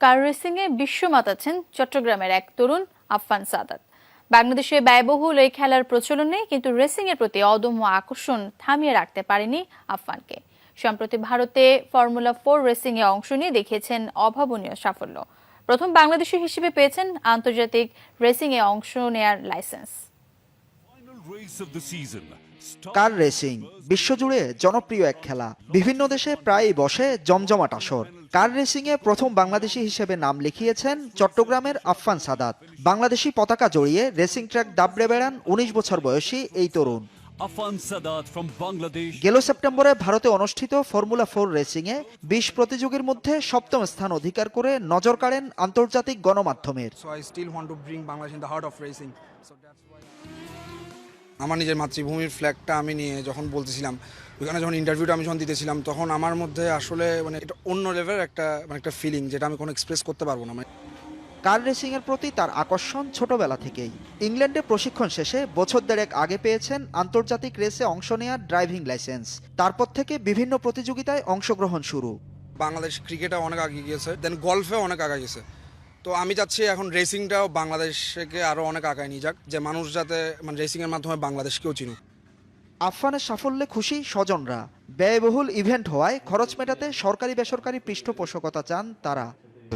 কার রেসিংয়ে বিশ্ব মাতাচ্ছেন চট্টগ্রামের এক তরুণ আফফান সাদাত। বাংলাদেশে ব্যয়বহুল এই খেলার প্রচলন নেই, কিন্তু রেসিংয়ের প্রতি অদম্য আকর্ষণ থামিয়ে রাখতে পারেনি আফফানকে। সম্প্রতি ভারতে ফর্মুলা 4 রেসিংয়ে অংশ নিয়ে দেখিয়েছেন অভাবনীয় সাফল্য। প্রথম বাংলাদেশি হিসেবে পেয়েছেন আন্তর্জাতিক রেসিংয়ে অংশ নেয়ার লাইসেন্স। কার রেসিং বিশ্বজুড়ে জনপ্রিয় এক খেলা। বিভিন্ন দেশে প্রায়ই বসে জমজমাট আসর। কার রেসিংয়ে প্রথম বাংলাদেশি হিসেবে নাম লিখিয়েছেন চট্টগ্রামের আফফান সাদাত। বাংলাদেশি পতাকা জড়িয়ে রেসিং ট্র্যাক দাবড়ে বেড়ান ১৯ বছর বয়সী এই তরুণ। গেল সেপ্টেম্বরে ভারতে অনুষ্ঠিত ফর্মুলা 4 রেসিংয়ে ২০ প্রতিযোগীর মধ্যে সপ্তম স্থান অধিকার করে নজর কাড়েন আন্তর্জাতিক গণমাধ্যমের। আমার নিজের মাতৃভূমির ফ্ল্যাগটা আমি নিয়ে যখন বলতেছিলাম, ওইখানে যখন ইন্টারভিউটা আমি যখন দিতেছিলাম, তখন আমার মধ্যে আসলে এটা অন্য লেভেলের একটা ফিলিং, যেটা আমি কোনো এক্সপ্রেস করতে পারবো না। কার রেসিংয়ের প্রতি তার আকর্ষণ ছোটবেলা থেকেই। ইংল্যান্ডে প্রশিক্ষণ শেষে বছর দেড়েক আগে পেয়েছেন আন্তর্জাতিক রেসে অংশ নেওয়ার ড্রাইভিং লাইসেন্স। তারপর থেকে বিভিন্ন প্রতিযোগিতায় অংশগ্রহণ শুরু। বাংলাদেশ ক্রিকেটে অনেক আগে গিয়েছে, দেন গলফে অনেক আগে গেছে। তো আমি চাচ্ছি এখন রেসিংটাও বাংলাদেশকে আরও অনেক আগায় নিয়ে যাক, যে মানুষ যাতে রেসিংয়ের মাধ্যমে বাংলাদেশকেও চিনুক। আফফানের সাফল্যে খুশি স্বজনরা। ব্যয়বহুল ইভেন্ট হওয়ায় খরচ মেটাতে সরকারি বেসরকারি পৃষ্ঠপোষকতা চান তারা।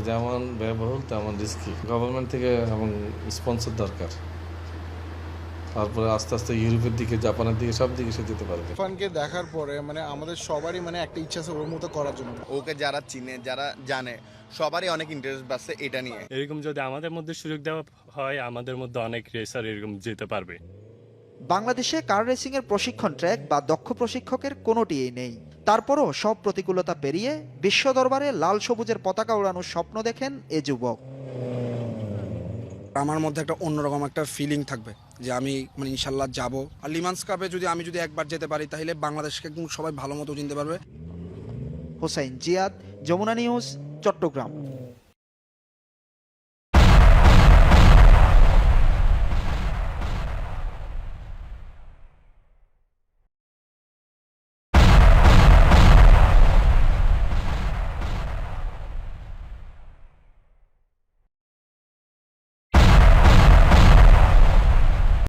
যেমন ব্যয়বহুল তেমন রিস্কি। গভর্নমেন্ট থেকে এবং স্পন্সর দরকার। তারপরে আস্তে আস্তে ইউরোপের দিকে, জাপানের দিকে, সব দিকে সে যেতে পারবে। আফফানকে দেখার পরে আমাদের সবারই একটা ইচ্ছা আছে ওর মতো করার জন্য। ওকে যারা চিনে, যারা জানে, সবারই অনেক ইন্টারেস্ট বাড়ছে এটা নিয়ে। এরকম যদি আমাদের মধ্যে সুযোগ দেওয়া হয়, আমাদের মধ্যে অনেক রেসার এরকম যেতে পারবে। বাংলাদেশে কার রেসিংয়ের প্রশিক্ষণ ট্র্যাক বা দক্ষ প্রশিক্ষকের কোনোটিই নেই। তারপরও সব প্রতিকূলতা পেরিয়ে বিশ্ব দরবারে লাল সবুজের পতাকা ওড়ানোর স্বপ্ন দেখেন এ যুবক। আমার মধ্যে একটা অন্যরকম একটা ফিলিং থাকবে যে আমি ইনশাল্লাহ যাব। আর লিমান্স কাপে আমি যদি একবার যেতে পারি, তাহলে বাংলাদেশকে সবাই ভালো মতো চিনতে পারবে। হোসাইন জিয়াদ, যমুনা নিউজ, চট্টগ্রাম।